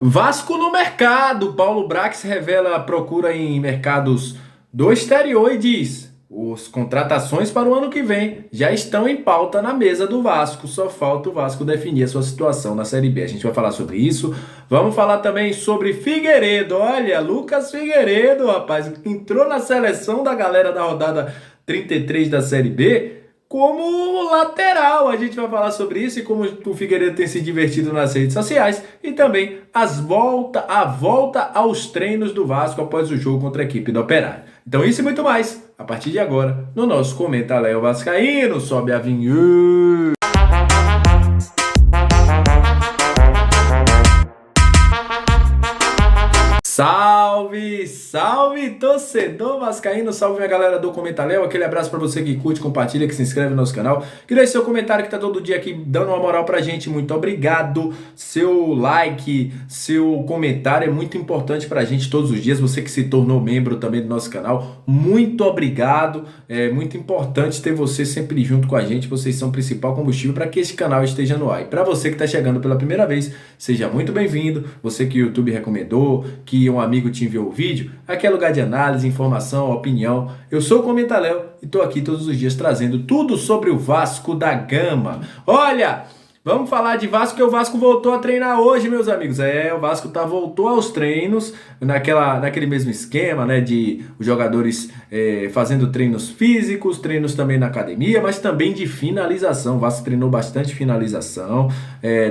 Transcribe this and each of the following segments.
Vasco no mercado. Paulo Brax revela a procura em mercados do exterior e diz: as contratações para o ano que vem já estão em pauta na mesa do Vasco. Só falta o Vasco definir a sua situação na Série B. A gente vai falar sobre isso. Vamos falar também sobre Figueiredo. Olha, Lucas Figueiredo, rapaz, entrou na seleção da galera da rodada 33 da Série B como lateral. A gente vai falar sobre isso e como o Figueiredo tem se divertido nas redes sociais e também a volta aos treinos do Vasco após o jogo contra a equipe do Operário. Então isso e muito mais, a partir de agora, no nosso Comenta Léo Vascaíno. Sobe a vinheta. Salve, salve torcedor vascaíno, salve minha galera do Comenta Léo, aquele abraço pra você que curte, compartilha, que se inscreve no nosso canal, que deixa seu comentário que tá todo dia aqui dando uma moral pra gente, muito obrigado, seu like, seu comentário é muito importante pra gente todos os dias, você que se tornou membro também do nosso canal, muito obrigado, é muito importante ter você sempre junto com a gente, vocês são o principal combustível para que este canal esteja no ar. E pra você que tá chegando pela primeira vez, seja muito bem-vindo, você que o YouTube recomendou, que um amigo te enviou o vídeo, aqui é lugar de análise, informação, opinião. Eu sou o Comenta Léo e estou aqui todos os dias trazendo tudo sobre o Vasco da Gama. Olha, vamos falar de Vasco, que o Vasco voltou a treinar hoje, meus amigos. O Vasco voltou aos treinos, naquele mesmo esquema, né, de os jogadores fazendo treinos físicos, treinos também na academia, mas também de finalização. O Vasco treinou bastante finalização,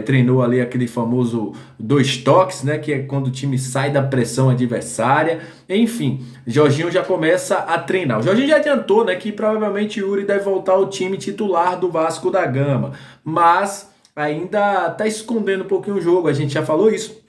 treinou ali aquele famoso 2 toques, né, que é quando o time sai da pressão adversária. Enfim, Jorginho já começa a treinar. O Jorginho já adiantou, né, que provavelmente Yuri deve voltar ao time titular do Vasco da Gama, mas ainda está escondendo um pouquinho o jogo, a gente já falou isso.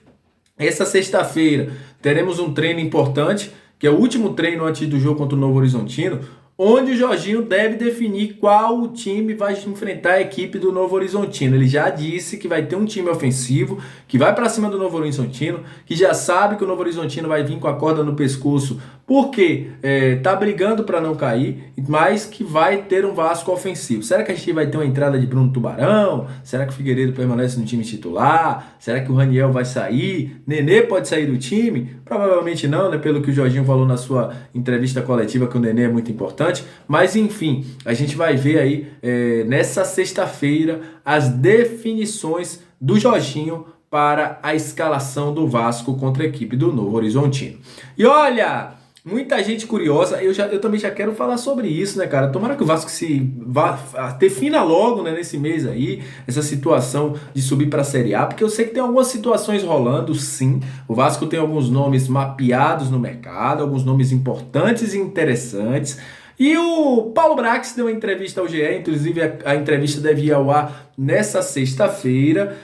Essa sexta-feira teremos um treino importante, que é o último treino antes do jogo contra o Novo Horizontino, onde o Jorginho deve definir qual o time vai enfrentar a equipe do Novo Horizontino. Ele já disse que vai ter um time ofensivo, que vai para cima do Novo Horizontino, que já sabe que o Novo Horizontino vai vir com a corda no pescoço, porque tá brigando para não cair, mas que vai ter um Vasco ofensivo. Será que a gente vai ter uma entrada de Bruno Tubarão? Será que o Figueiredo permanece no time titular? Será que o Raniel vai sair? Nenê pode sair do time? Provavelmente não, né? Pelo que o Jorginho falou na sua entrevista coletiva, que o Nenê é muito importante. Mas enfim, a gente vai ver aí nessa sexta-feira as definições do Jorginho para a escalação do Vasco contra a equipe do Novo Horizontino. E olha, muita gente curiosa, eu também já quero falar sobre isso, né, cara? Tomara que o Vasco defina logo, né, nesse mês aí, essa situação de subir para a Série A, porque eu sei que tem algumas situações rolando, sim. O Vasco tem alguns nomes mapeados no mercado, alguns nomes importantes e interessantes. E o Paulo Brax deu uma entrevista ao GE, inclusive a entrevista deve ir ao ar nessa sexta-feira,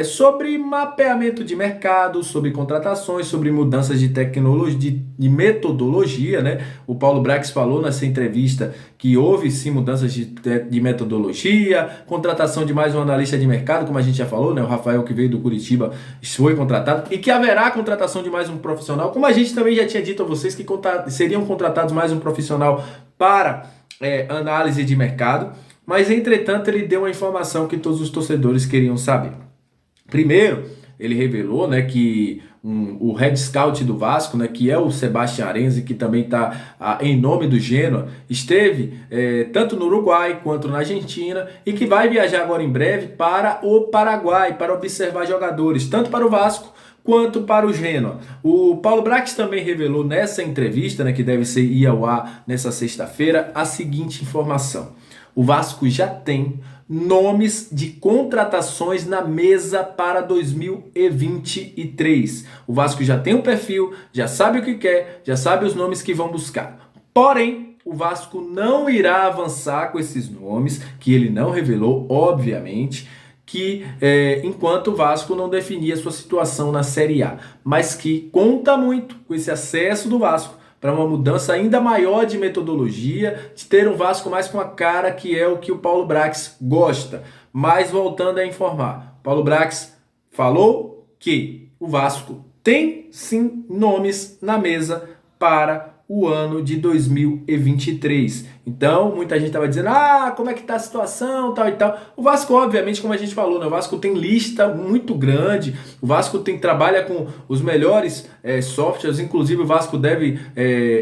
sobre mapeamento de mercado, sobre contratações, sobre mudanças de tecnologia, de metodologia, né? O Paulo Brax falou nessa entrevista que houve sim mudanças de metodologia, contratação de mais um analista de mercado, como a gente já falou, né? O Rafael, que veio do Curitiba, foi contratado, e que haverá contratação de mais um profissional, como a gente também já tinha dito a vocês, que seriam contratados mais um profissional para análise de mercado, mas entretanto ele deu uma informação que todos os torcedores queriam saber. Primeiro, ele revelou, né, que o head scout do Vasco, né, que é o Sebastião Arenzi, que também está em nome do Genoa, esteve tanto no Uruguai quanto na Argentina e que vai viajar agora em breve para o Paraguai para observar jogadores, tanto para o Vasco quanto para o Genoa. O Paulo Brax também revelou nessa entrevista, né, que deve ir ao ar nessa sexta-feira, a seguinte informação: o Vasco já tem nomes de contratações na mesa para 2023. O Vasco já tem um perfil, já sabe o que quer, já sabe os nomes que vão buscar. Porém, o Vasco não irá avançar com esses nomes, que ele não revelou, obviamente, que enquanto o Vasco não definir a sua situação na Série A, mas que conta muito com esse acesso do Vasco para uma mudança ainda maior de metodologia, de ter um Vasco mais com a cara, que é o que o Paulo Brax gosta. Mas voltando a informar, Paulo Brax falou que o Vasco tem sim nomes na mesa para o ano de 2023. Então, muita gente estava dizendo, como é que tá a situação, tal e tal. O Vasco, obviamente, como a gente falou, né? O Vasco tem lista muito grande, o Vasco trabalha com os melhores softwares, inclusive o Vasco deve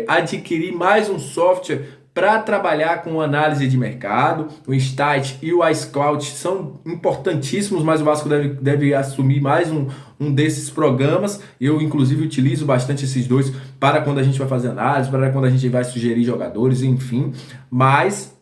adquirir mais um software para trabalhar com análise de mercado. O Insight e o iScout são importantíssimos, mas o Vasco deve assumir mais um desses programas. Eu, inclusive, utilizo bastante esses dois para quando a gente vai fazer análise, para quando a gente vai sugerir jogadores, enfim. Mas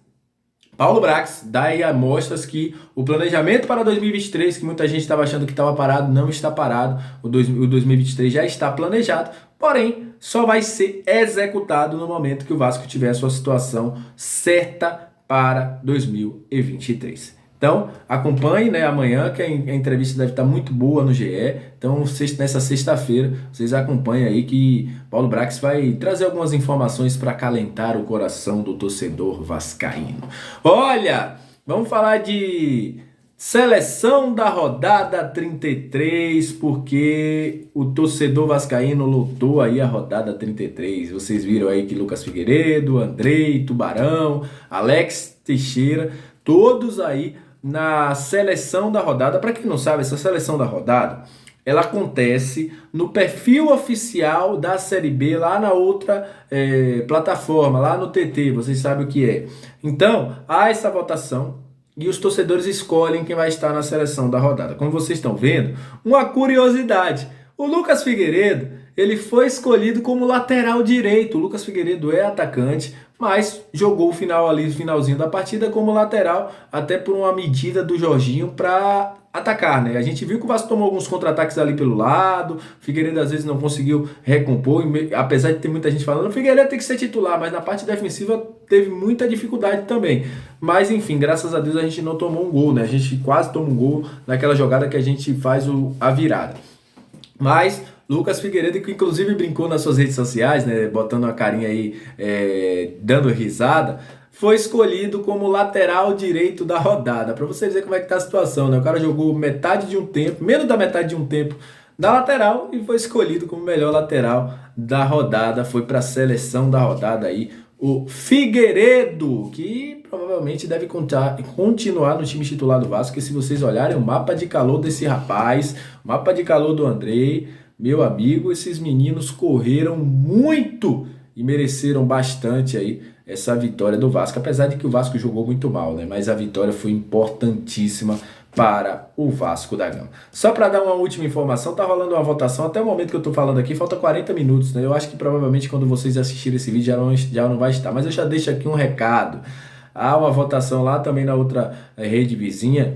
Paulo Brax dá aí amostras que o planejamento para 2023, que muita gente estava achando que estava parado, não está parado. O 2023 já está planejado, porém só vai ser executado no momento que o Vasco tiver a sua situação certa para 2023. Então, acompanhe, né, amanhã, que a entrevista deve estar muito boa no GE. Então, nessa sexta-feira, vocês acompanhem aí que Paulo Brax vai trazer algumas informações para acalentar o coração do torcedor vascaíno. Olha, vamos falar de seleção da rodada 33, porque o torcedor vascaíno lotou aí a rodada 33. Vocês viram aí que Lucas Figueiredo, Andrei, Tubarão, Alex Teixeira, todos aí na seleção da rodada. Para quem não sabe, essa seleção da rodada, ela acontece no perfil oficial da Série B, lá na outra plataforma, lá no TT, vocês sabem o que é. Então, há essa votação e os torcedores escolhem quem vai estar na seleção da rodada. Como vocês estão vendo, uma curiosidade, o Lucas Figueiredo, ele foi escolhido como lateral direito. O Lucas Figueiredo é atacante, mas jogou o finalzinho da partida como lateral, até por uma medida do Jorginho para atacar, né? A gente viu que o Vasco tomou alguns contra-ataques ali pelo lado, o Figueiredo às vezes não conseguiu recompor, apesar de ter muita gente falando, o Figueiredo tem que ser titular, mas na parte defensiva teve muita dificuldade também. Mas enfim, graças a Deus a gente não tomou um gol, né? A gente quase toma um gol naquela jogada que a gente faz a virada. Mas Lucas Figueiredo, que inclusive brincou nas suas redes sociais, né, botando uma carinha aí, dando risada, foi escolhido como lateral direito da rodada. Para vocês verem como é que tá a situação, né? O cara jogou metade de um tempo, menos da metade de um tempo na lateral e foi escolhido como melhor lateral da rodada. Foi para a seleção da rodada aí o Figueiredo, que provavelmente deve continuar no time titular do Vasco, que se vocês olharem o mapa de calor desse rapaz, o mapa de calor do Andrei, meu amigo, esses meninos correram muito e mereceram bastante aí essa vitória do Vasco, apesar de que o Vasco jogou muito mal, né? Mas a vitória foi importantíssima para o Vasco da Gama. Só para dar uma última informação, tá rolando uma votação, até o momento que eu tô falando aqui, falta 40 minutos, né? Eu acho que provavelmente quando vocês assistirem esse vídeo já não vai estar, mas eu já deixo aqui um recado. Há uma votação lá também na outra rede vizinha,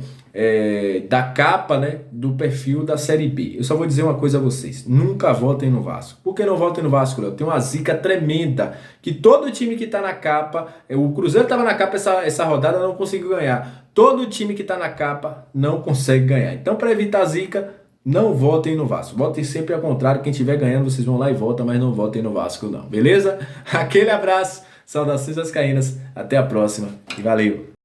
da capa, né, do perfil da Série B. Eu só vou dizer uma coisa a vocês: nunca votem no Vasco. Por que não votem no Vasco, Léo? Tem uma zica tremenda, que todo time que tá na capa, o Cruzeiro tava na capa essa rodada, não conseguiu ganhar. Todo time que tá na capa não consegue ganhar. Então, para evitar a zica, não votem no Vasco. Votem sempre ao contrário. Quem estiver ganhando, vocês vão lá e votam, mas não votem no Vasco não. Beleza? Aquele abraço. Saudações vascaínas. Até a próxima. E valeu.